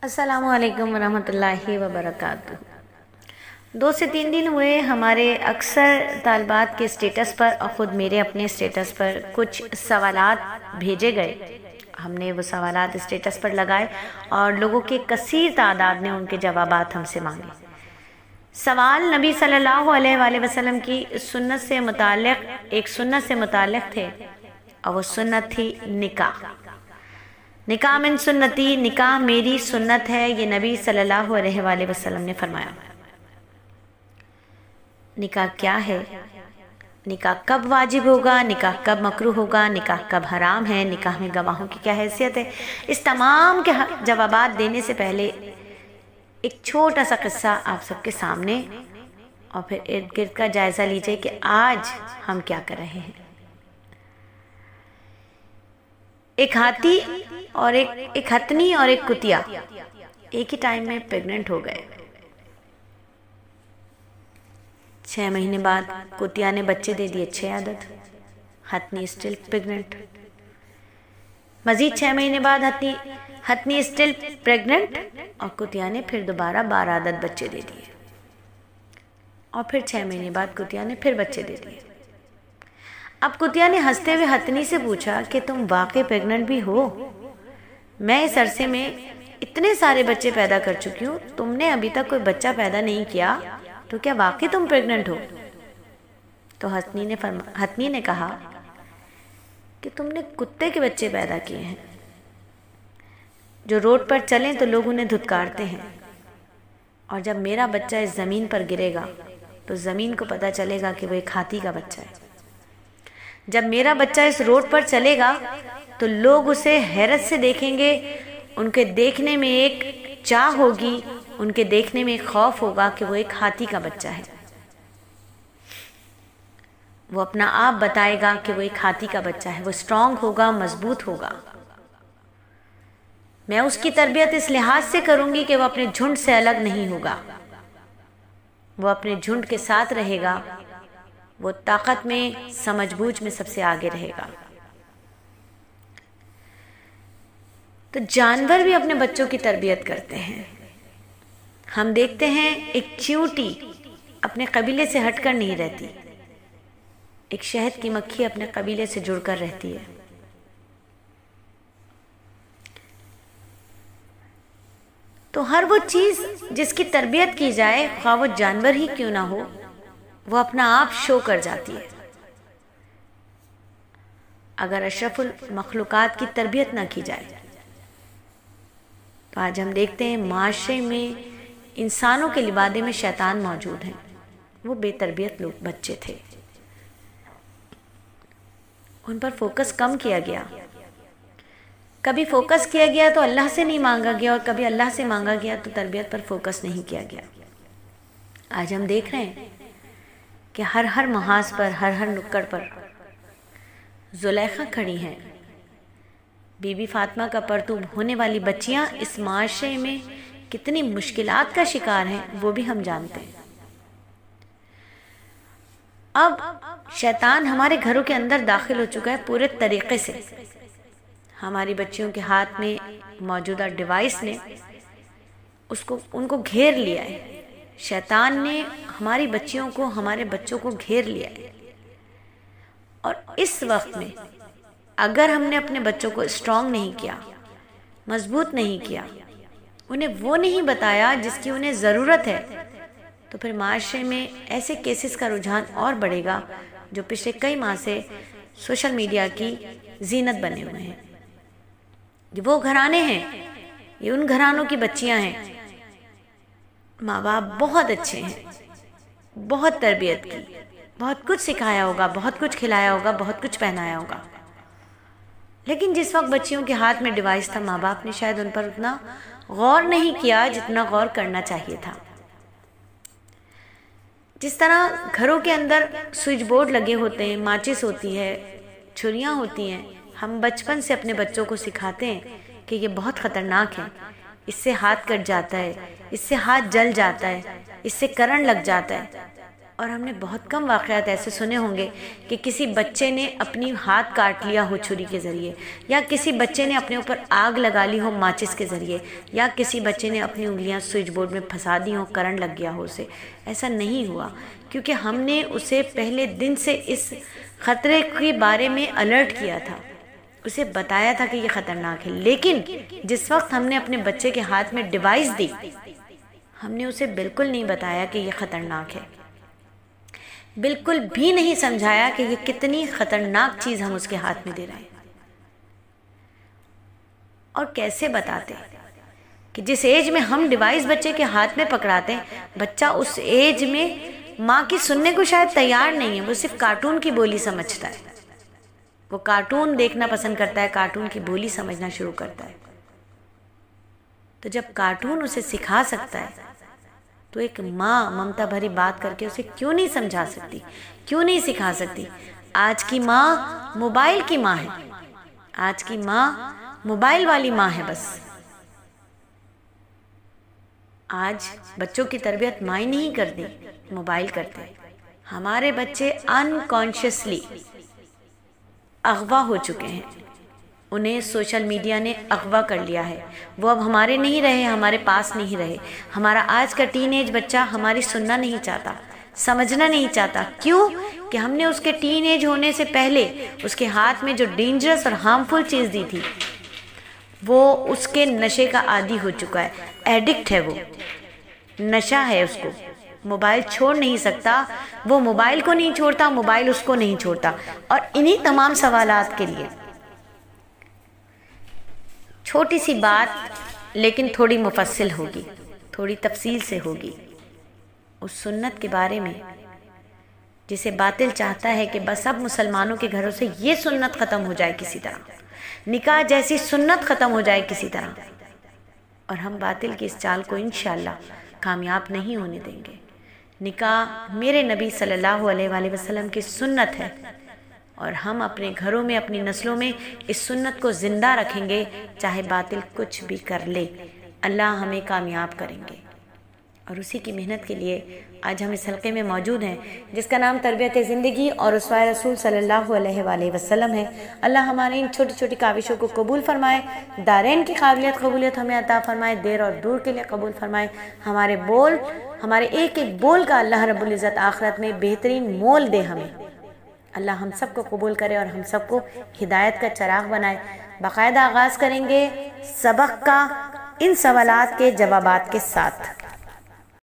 अस्सलामुअलैकुम वरहमतुल्लाहि वबरकातुहू। 2 से 3 दिन हुए हमारे अक्सर तालिबात के स्टेटस पर और ख़ुद मेरे अपने स्टेटस पर कुछ सवालात भेजे गए। हमने वो सवालात स्टेटस पर लगाए और लोगों के कसीर तादाद ने उनके जवाबात हमसे मांगे। सवाल नबी सल्लल्लाहु अलैहि वसल्लम की सुन्नत से मुताल्लिक़ एक सुन्नत से मुताल्लिक़ थे और वो सुन्नत थी निकाह। निकाह मिन सुन्नती, निकाह मेरी सुन्नत है, ये नबी सल्लल्लाहु अलैहि वसल्लम ने फरमाया। निकाह क्या है, निकाह कब वाजिब होगा, निकाह कब मकरूह होगा, निकाह कब हराम है, निकाह में गवाहों की क्या हैसियत है, इस तमाम के जवाबात देने से पहले एक छोटा सा किस्सा आप सबके सामने और फिर इर्द गिर्द का जायज़ा लीजिए कि आज हम क्या कर रहे हैं। एक हाथी और एक हथनी और एक कुतिया एक ही टाइम में प्रेग्नेंट हो गए। 6 महीने बाद कुतिया ने बच्चे दे दिए 6 आदत, हथनी स्टिल प्रेग्नेंट। मजीद 6 महीने बाद हथनी स्टिल प्रेग्नेंट और कुतिया ने फिर दोबारा 12 आदत बच्चे दे दिए और फिर 6 महीने बाद कुतिया ने फिर बच्चे दे दिए। अब कुतिया ने हंसते हुए हथनी से पूछा कि तुम वाकई प्रेग्नेंट भी हो? मैं इस अरसे में इतने सारे बच्चे पैदा कर चुकी हूँ, तुमने अभी तक कोई बच्चा पैदा नहीं किया, तो क्या वाकई तुम प्रेग्नेंट हो? तो हथनी ने कहा कि तुमने कुत्ते के बच्चे पैदा किए हैं, जो रोड पर चलें तो लोग उन्हें धुतकारते हैं, और जब मेरा बच्चा इस ज़मीन पर गिरेगा तो ज़मीन को पता चलेगा कि वो एक हाथी का बच्चा है। जब मेरा बच्चा इस रोड पर चलेगा तो लोग उसे हैरत से देखेंगे, उनके देखने में एक चाह होगी, उनके देखने में एक खौफ होगा कि वो एक हाथी का बच्चा है। वो अपना आप बताएगा कि वो एक हाथी का बच्चा है, वो स्ट्रांग होगा, मजबूत होगा। मैं उसकी तरबियत इस लिहाज से करूंगी कि वो अपने झुंड से अलग नहीं होगा, वो अपने झुंड के साथ रहेगा, वो ताकत में, समझबूझ में सबसे आगे रहेगा। तो जानवर भी अपने बच्चों की तरबियत करते हैं। हम देखते हैं एक चींटी अपने कबीले से हटकर नहीं रहती, एक शहद की मक्खी अपने कबीले से जुड़कर रहती है। तो हर वो चीज़ जिसकी तरबियत की जाए, ख्वाह वो जानवर ही क्यों ना हो, वो अपना आप शो कर जाती है। अगर अशरफुल मखलूकात की तरबियत ना की जाए तो आज हम देखते हैं माशरे में इंसानों के लिबादे में शैतान मौजूद हैं। वो बेतरबियत लोग बच्चे थे, उन पर फोकस कम किया गया। कभी फोकस किया गया तो अल्लाह से नहीं मांगा गया, और कभी अल्लाह से मांगा गया तो तरबियत पर फोकस नहीं किया गया। आज हम देख रहे हैं कि हर महाज पर, हर नुक्कड़ पर जुलेखा खड़ी हैं। बीबी फातिमा का परतूब होने वाली बच्चियां इस माशरे में कितनी मुश्किलात का शिकार हैं, वो भी हम जानते हैं। अब शैतान हमारे घरों के अंदर दाखिल हो चुका है पूरे तरीके से। हमारी बच्चियों के हाथ में मौजूदा डिवाइस ने उनको घेर लिया है। शैतान ने हमारी बच्चियों को, हमारे बच्चों को घेर लिया है। और इस वक्त में अगर हमने अपने बच्चों को स्ट्रांग नहीं किया, मजबूत नहीं किया, उन्हें वो नहीं बताया जिसकी उन्हें ज़रूरत है, तो फिर माशरे में ऐसे केसेस का रुझान और बढ़ेगा जो पिछले कई माह से सोशल मीडिया की जीनत बने हुए हैं। ये वो घराने हैं, ये उन घरानों की बच्चियां हैं। माँ बाप बहुत अच्छे हैं, बहुत तरबियत की, बहुत कुछ सिखाया होगा, बहुत कुछ खिलाया होगा, बहुत कुछ पहनाया होगा, लेकिन जिस वक्त बच्चियों के हाथ में डिवाइस था, माँ बाप ने शायद उन पर उतना गौर नहीं किया जितना गौर करना चाहिए था। जिस तरह घरों के अंदर स्विच बोर्ड लगे होते हैं, माचिस होती है, छुरियाँ होती हैं, हम बचपन से अपने बच्चों को सिखाते हैं कि ये बहुत ख़तरनाक है, इससे हाथ कट जाता है, इससे हाथ जल जाता है, इससे करंट लग जाता है, और हमने बहुत कम वाक़यात ऐसे सुने होंगे कि किसी बच्चे ने अपनी हाथ काट लिया हो छुरी के ज़रिए, या किसी बच्चे ने अपने ऊपर आग लगा ली हो माचिस के ज़रिए, या किसी बच्चे ने अपनी उंगलियां स्विच बोर्ड में फंसा दी हो, करंट लग गया हो उसे। ऐसा नहीं हुआ, क्योंकि हमने उसे पहले दिन से इस ख़तरे के बारे में अलर्ट किया था, उसे बताया था कि ये ख़तरनाक है। लेकिन जिस वक्त हमने अपने बच्चे के हाथ में डिवाइस दी, हमने उसे बिल्कुल नहीं बताया कि ये ख़तरनाक है, बिल्कुल भी नहीं समझाया कि ये कितनी ख़तरनाक चीज़ हम उसके हाथ में दे रहे हैं। और कैसे बताते कि जिस एज में हम डिवाइस बच्चे के हाथ में पकड़ाते हैं, बच्चा उस एज में माँ की सुनने को शायद तैयार नहीं है, वो सिर्फ कार्टून की बोली समझता है, वो कार्टून देखना पसंद करता है, कार्टून की बोली समझना शुरू करता है। तो जब कार्टून उसे सिखा सकता है, तो एक माँ ममता भरी बात करके उसे क्यों नहीं समझा सकती, क्यों नहीं सिखा सकती। आज की माँ मोबाइल की माँ है, आज की माँ मोबाइल वाली माँ है बस। आज बच्चों की तरबियत माँ ही नहीं करती, मोबाइल करते। हमारे बच्चे अनकॉन्शियसली अगवा हो चुके हैं, उन्हें सोशल मीडिया ने अगवा कर लिया है। वो अब हमारे नहीं रहे, हमारे पास नहीं रहे। हमारा आज का टीनेज बच्चा हमारी सुनना नहीं चाहता, समझना नहीं चाहता। क्यों? कि हमने उसके टीनेज होने से पहले उसके हाथ में जो डेंजरस और हार्मफुल चीज़ दी थी, वो उसके नशे का आदी हो चुका है, एडिक्ट है, वो नशा है उसको, मोबाइल छोड़ नहीं सकता, वो मोबाइल को नहीं छोड़ता, मोबाइल उसको नहीं छोड़ता। और इन्हीं तमाम सवालात के लिए छोटी सी बात, लेकिन थोड़ी मुफस्सिल होगी, थोड़ी तफसील से होगी, उस सुन्नत के बारे में जिसे बातिल चाहता है कि बस अब मुसलमानों के घरों से ये सुन्नत ख़त्म हो जाए किसी तरह, निकाह जैसी सुन्नत ख़त्म हो जाए किसी तरह। और हम बातिल की इस चाल को इंशाअल्लाह कामयाब नहीं होने देंगे। निकाह मेरे नबी सल्लल्लाहु अलैहि वसल्लम की सुन्नत है, और हम अपने घरों में, अपनी नस्लों में इस सुन्नत को ज़िंदा रखेंगे, चाहे बातिल कुछ भी कर ले। अल्लाह हमें कामयाब करेंगे। और उसी की मेहनत के लिए आज हम इस हल्के में मौजूद हैं, जिसका नाम तरबियत ज़िंदगी और उसवाए रसूल सल्लल्लाहु अलैहि वसल्लम है। अल्लाह हमारे इन छोटी छोटी काविशों को कबूल फरमाए, दारैन की काबिलियत कबूलियत हमें अता फरमाए, देर और दूर के लिए कबूल फरमाए। हमारे बोल, हमारे एक एक बोल का अल्लाह रब्बुल इज़्ज़त आखिरत में बेहतरीन मोल दे हमें। अल्लाह हम सबको कबूल करे और हम सबको हिदायत का चराग बनाए। बाकायदा आगाज़ करेंगे सबक का इन सवालात के जवाबात के साथ।